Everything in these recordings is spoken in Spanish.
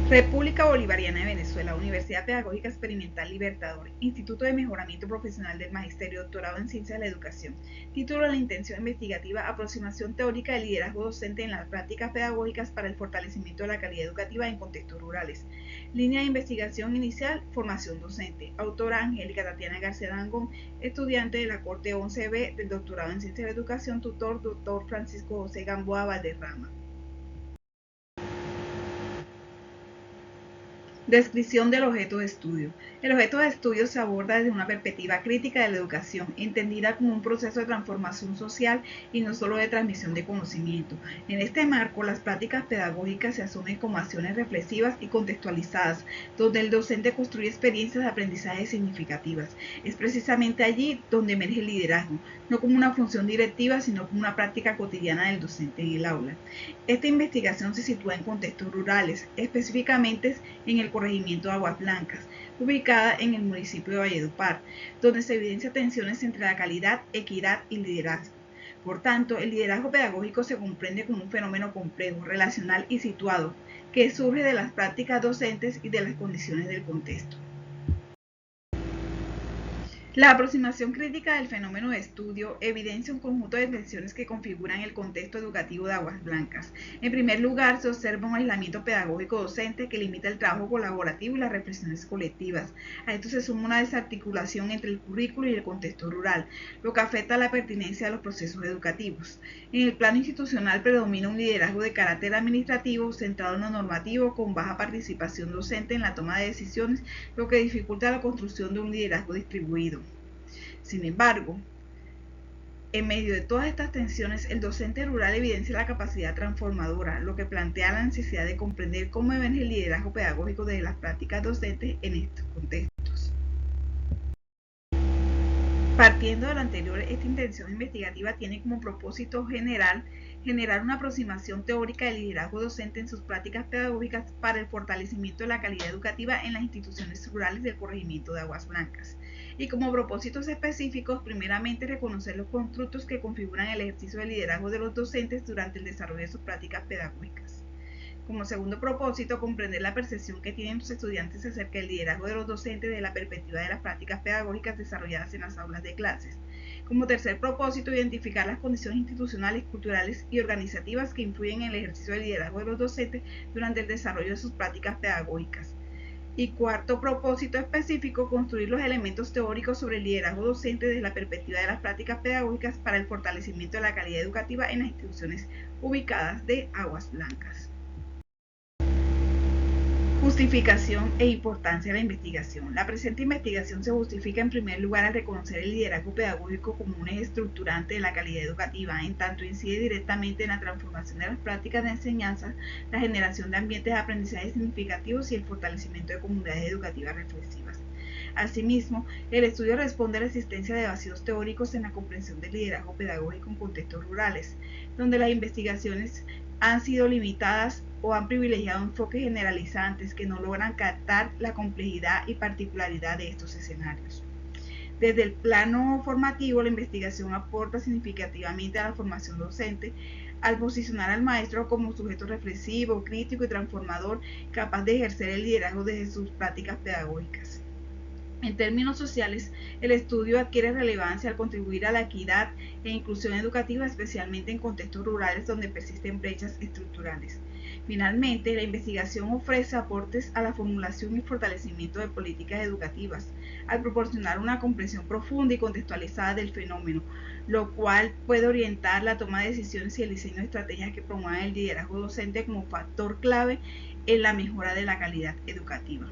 República Bolivariana de Venezuela, Universidad Pedagógica Experimental Libertador, Instituto de Mejoramiento Profesional del Magisterio, Doctorado en Ciencias de la Educación. Título de la intención investigativa: Aproximación teórica del liderazgo docente en las prácticas pedagógicas para el fortalecimiento de la calidad educativa en contextos rurales. Línea de investigación inicial: formación docente. Autora: Angélica Tatiana García Dangond, estudiante de la Corte 11B del Doctorado en Ciencias de la Educación. Tutor: Dr. Francisco José Gamboa Valderrama. Descripción del objeto de estudio. El objeto de estudio se aborda desde una perspectiva crítica de la educación, entendida como un proceso de transformación social y no solo de transmisión de conocimiento. En este marco, las prácticas pedagógicas se asumen como acciones reflexivas y contextualizadas, donde el docente construye experiencias de aprendizaje significativas. Es precisamente allí donde emerge el liderazgo, no como una función directiva, sino como una práctica cotidiana del docente en el aula. Esta investigación se sitúa en contextos rurales, específicamente en el corregimiento de Aguas Blancas, ubicada en el municipio de Valledupar, donde se evidencian tensiones entre la calidad, equidad y liderazgo. Por tanto, el liderazgo pedagógico se comprende como un fenómeno complejo, relacional y situado, que surge de las prácticas docentes y de las condiciones del contexto. La aproximación crítica del fenómeno de estudio evidencia un conjunto de tensiones que configuran el contexto educativo de Aguas Blancas. En primer lugar, se observa un aislamiento pedagógico docente que limita el trabajo colaborativo y las reflexiones colectivas. A esto se suma una desarticulación entre el currículo y el contexto rural, lo que afecta a la pertinencia de los procesos educativos. En el plano institucional predomina un liderazgo de carácter administrativo centrado en lo normativo, con baja participación docente en la toma de decisiones, lo que dificulta la construcción de un liderazgo distribuido. Sin embargo, en medio de todas estas tensiones, el docente rural evidencia la capacidad transformadora, lo que plantea la necesidad de comprender cómo emerge el liderazgo pedagógico desde las prácticas docentes en estos contextos. Partiendo de lo anterior, esta intención investigativa tiene como propósito generar una aproximación teórica del liderazgo docente en sus prácticas pedagógicas para el fortalecimiento de la calidad educativa en las instituciones rurales del corregimiento de Aguas Blancas. Y como propósitos específicos, primeramente reconocer los constructos que configuran el ejercicio del liderazgo de los docentes durante el desarrollo de sus prácticas pedagógicas. Como segundo propósito, comprender la percepción que tienen los estudiantes acerca del liderazgo de los docentes desde la perspectiva de las prácticas pedagógicas desarrolladas en las aulas de clases. Como tercer propósito, identificar las condiciones institucionales, culturales y organizativas que influyen en el ejercicio del liderazgo de los docentes durante el desarrollo de sus prácticas pedagógicas. Y cuarto propósito específico, construir los elementos teóricos sobre el liderazgo docente desde la perspectiva de las prácticas pedagógicas para el fortalecimiento de la calidad educativa en las instituciones ubicadas de Aguas Blancas. Justificación e importancia de la investigación. La presente investigación se justifica en primer lugar al reconocer el liderazgo pedagógico como un eje estructurante de la calidad educativa, en tanto incide directamente en la transformación de las prácticas de enseñanza, la generación de ambientes de aprendizaje significativos y el fortalecimiento de comunidades educativas reflexivas. Asimismo, el estudio responde a la existencia de vacíos teóricos en la comprensión del liderazgo pedagógico en contextos rurales, donde las investigaciones han sido limitadas o han privilegiado enfoques generalizantes que no logran captar la complejidad y particularidad de estos escenarios. Desde el plano formativo, la investigación aporta significativamente a la formación docente al posicionar al maestro como sujeto reflexivo, crítico y transformador, capaz de ejercer el liderazgo desde sus prácticas pedagógicas. En términos sociales, el estudio adquiere relevancia al contribuir a la equidad e inclusión educativa, especialmente en contextos rurales donde persisten brechas estructurales. Finalmente, la investigación ofrece aportes a la formulación y fortalecimiento de políticas educativas, al proporcionar una comprensión profunda y contextualizada del fenómeno, lo cual puede orientar la toma de decisiones y el diseño de estrategias que promuevan el liderazgo docente como factor clave en la mejora de la calidad educativa.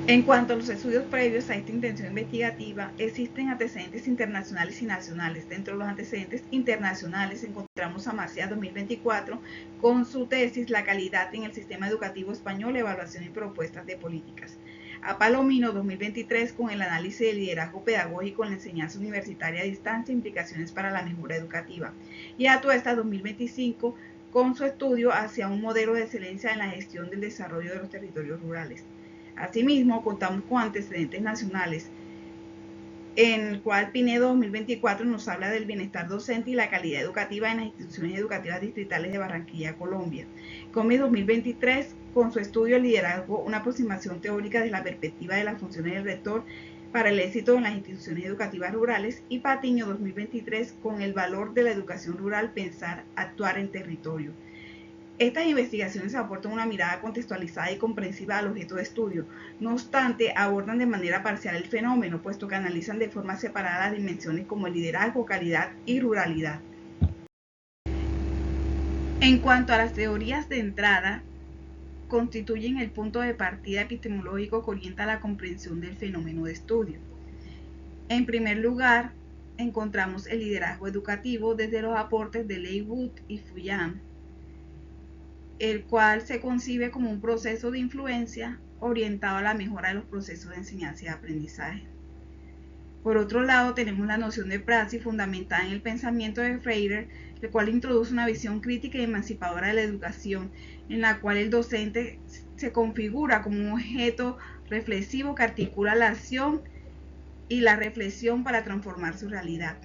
En cuanto a los estudios previos a esta intención investigativa, existen antecedentes internacionales y nacionales. Dentro de los antecedentes internacionales encontramos a Macia 2024 con su tesis La calidad en el sistema educativo español, evaluación y propuestas de políticas. A Palomino 2023 con el análisis del liderazgo pedagógico en la enseñanza universitaria a distancia, implicaciones para la mejora educativa. Y a Tuesta 2025 con su estudio hacia un modelo de excelencia en la gestión del desarrollo de los territorios rurales. Asimismo, contamos con antecedentes nacionales en el cual Pinedo 2024 nos habla del bienestar docente y la calidad educativa en las instituciones educativas distritales de Barranquilla, Colombia. COMES 2023, con su estudio Liderazgo, una aproximación teórica de la perspectiva de las funciones del rector para el éxito en las instituciones educativas rurales, y Patiño 2023, con el valor de la educación rural, pensar, actuar en territorio. Estas investigaciones aportan una mirada contextualizada y comprensiva al objeto de estudio. No obstante, abordan de manera parcial el fenómeno, puesto que analizan de forma separada las dimensiones como el liderazgo, calidad y ruralidad. En cuanto a las teorías de entrada, constituyen el punto de partida epistemológico que orienta la comprensión del fenómeno de estudio. En primer lugar, encontramos el liderazgo educativo desde los aportes de Leywood y Fuyang, el cual se concibe como un proceso de influencia orientado a la mejora de los procesos de enseñanza y aprendizaje. Por otro lado, tenemos la noción de praxis fundamentada en el pensamiento de Freire, el cual introduce una visión crítica y emancipadora de la educación, en la cual el docente se configura como un objeto reflexivo que articula la acción y la reflexión para transformar su realidad.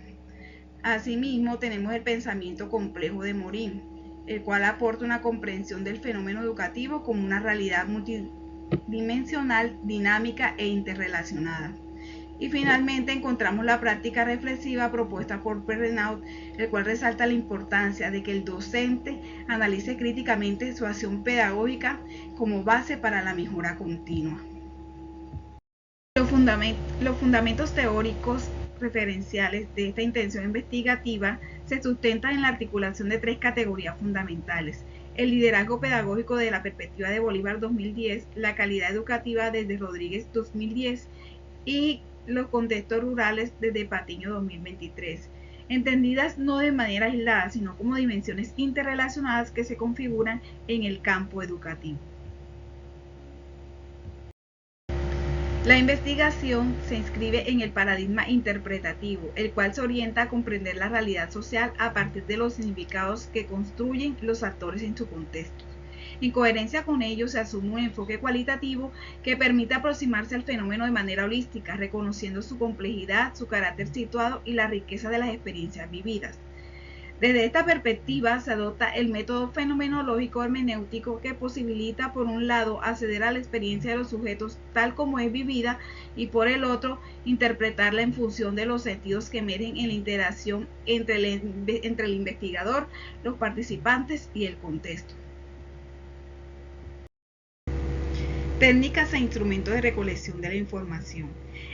Asimismo, tenemos el pensamiento complejo de Morin, el cual aporta una comprensión del fenómeno educativo como una realidad multidimensional, dinámica e interrelacionada. Y finalmente encontramos la práctica reflexiva propuesta por Perrenaud, el cual resalta la importancia de que el docente analice críticamente su acción pedagógica como base para la mejora continua. Los fundamentos teóricos referenciales de esta intención investigativa se sustentan en la articulación de tres categorías fundamentales: el liderazgo pedagógico desde la perspectiva de Bolívar 2010, la calidad educativa desde Rodríguez 2010 y los contextos rurales desde Patiño 2023, entendidas no de manera aislada, sino como dimensiones interrelacionadas que se configuran en el campo educativo. La investigación se inscribe en el paradigma interpretativo, el cual se orienta a comprender la realidad social a partir de los significados que construyen los actores en su contexto. En coherencia con ello, se asume un enfoque cualitativo que permite aproximarse al fenómeno de manera holística, reconociendo su complejidad, su carácter situado y la riqueza de las experiencias vividas. Desde esta perspectiva se adopta el método fenomenológico hermenéutico, que posibilita, por un lado, acceder a la experiencia de los sujetos tal como es vivida, y por el otro, interpretarla en función de los sentidos que emergen en la interacción entre el investigador, los participantes y el contexto. Técnicas e instrumentos de recolección de la información.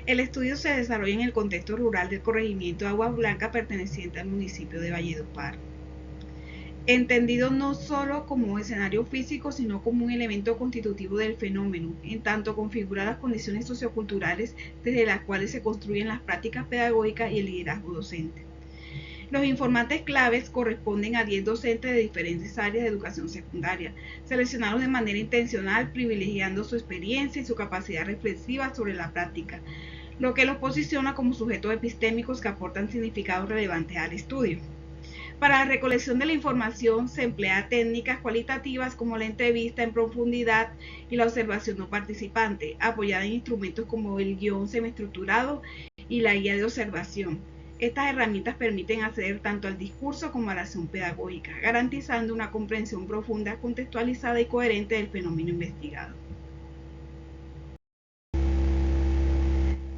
El estudio se desarrolla en el contexto rural del corregimiento de Aguas Blancas, perteneciente al municipio de Valledupar. Entendido no solo como escenario físico, sino como un elemento constitutivo del fenómeno, en tanto configura las condiciones socioculturales desde las cuales se construyen las prácticas pedagógicas y el liderazgo docente. Los informantes claves corresponden a 10 docentes de diferentes áreas de educación secundaria, seleccionados de manera intencional, privilegiando su experiencia y su capacidad reflexiva sobre la práctica, lo que los posiciona como sujetos epistémicos que aportan significados relevantes al estudio. Para la recolección de la información se emplean técnicas cualitativas como la entrevista en profundidad y la observación no participante, apoyada en instrumentos como el guión semiestructurado y la guía de observación. Estas herramientas permiten acceder tanto al discurso como a la acción pedagógica, garantizando una comprensión profunda, contextualizada y coherente del fenómeno investigado.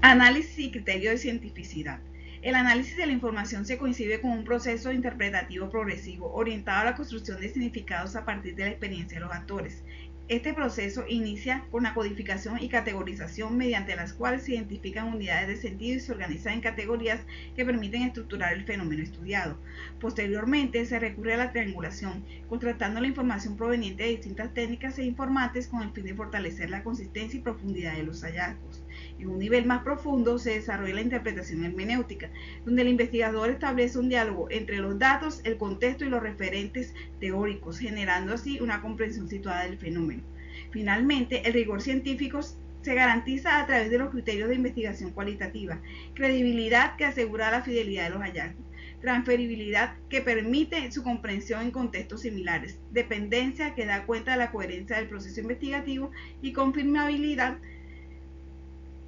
Análisis y criterio de cientificidad. El análisis de la información se concibe como un proceso interpretativo progresivo, orientado a la construcción de significados a partir de la experiencia de los actores. Este proceso inicia con la codificación y categorización, mediante las cuales se identifican unidades de sentido y se organizan en categorías que permiten estructurar el fenómeno estudiado. Posteriormente, se recurre a la triangulación, contrastando la información proveniente de distintas técnicas e informantes con el fin de fortalecer la consistencia y profundidad de los hallazgos. En un nivel más profundo se desarrolla la interpretación hermenéutica, donde el investigador establece un diálogo entre los datos, el contexto y los referentes teóricos, generando así una comprensión situada del fenómeno. Finalmente, el rigor científico se garantiza a través de los criterios de investigación cualitativa: credibilidad, que asegura la fidelidad de los hallazgos; transferibilidad, que permite su comprensión en contextos similares; dependencia, que da cuenta de la coherencia del proceso investigativo; y confirmabilidad,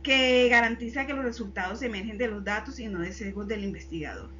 que garantiza que los resultados emergen de los datos y no de sesgos del investigador.